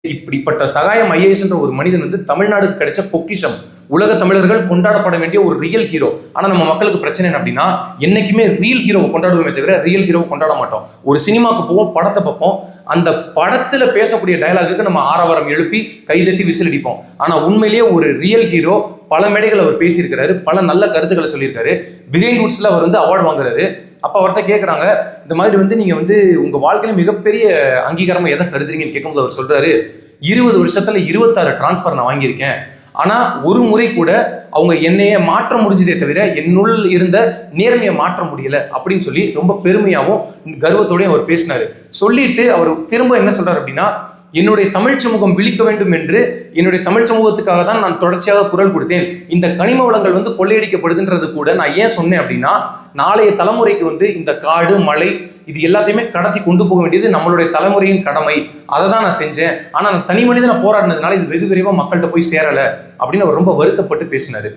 இப்படிப்பட்ட சகாயம் ஐஏஎஸ் என்ற ஒரு மனிதன் வந்து தமிழ்நாடுக்கு கிடைச்ச பொக்கிஷம். உலக தமிழர்கள் கொண்டாடப்பட வேண்டிய ஒரு ரியல் ஹீரோ. ஆனா நம்ம மக்களுக்கு பிரச்சனை என்ன அப்படின்னா, என்னைக்குமே ரியல் ஹீரோவை கொண்டாடுவோமே தவிர ரியல் ஹீரோவை கொண்டாட மாட்டோம். ஒரு சினிமாக்கு போவோம், படத்தை பார்ப்போம், அந்த படத்துல பேசக்கூடிய டயலாகுக்கு நம்ம ஆரவாரம் எழுப்பி கைதட்டி விசில் அடிப்போம். ஆனா உண்மையிலேயே ஒரு ரியல் ஹீரோ பல மேடைகள் அவர் பேசியிருக்கிறாரு, பல நல்ல கருத்துக்களை சொல்லியிருக்காரு. பிஹைண்ட் வுட்ஸ்ல அவர் வந்து அவார்டு வாங்குறாரு. அப்ப அவர்கிட்ட கேட்கறாங்க, இந்த மாதிரி வந்து நீங்க வந்து உங்க வாழ்க்கையில மிகப்பெரிய அங்கீகாரமா எதை கருதுறீங்கன்னு கேட்கும்போது அவர் சொல்றாரு, 20 வருஷத்துல 26 டிரான்ஸ்பர் நான் வாங்கியிருக்கேன். ஆனா ஒரு முறை கூட அவங்க என்னைய மாற்ற முடிஞ்சதே தவிர என்னுள் இருந்த நேர்மையை மாற்ற முடியல அப்படின்னு சொல்லி ரொம்ப பெருமையாவும் கர்வத்தோடய அவர் பேசினாரு. சொல்லிட்டு அவர் திரும்ப என்ன சொல்றாரு அப்படின்னா, என்னுடைய தமிழ் சமூகம் விழிக்க வேண்டும் என்று என்னுடைய தமிழ் சமூகத்துக்காக தான் நான் தொடர்ச்சியாக குரல் கொடுத்தேன். இந்த கனிம வளங்கள் வந்து கொள்ளையடிக்கப்படுதுன்றது கூட நான் ஏன் சொன்னேன் அப்படின்னா, நாளைய தலைமுறைக்கு வந்து இந்த காடு மலை இது எல்லாத்தையுமே கடத்தி கொண்டு போக வேண்டியது நம்மளுடைய தலைமுறையின் கடமை. அதை தான் நான் செஞ்சேன். ஆனா நான் தனி மனிதனை போராடினதுனால இது வெகு விரைவா மக்கள்கிட்ட போய் சேரல அப்படின்னு அவர் ரொம்ப வருத்தப்பட்டு பேசினாரு.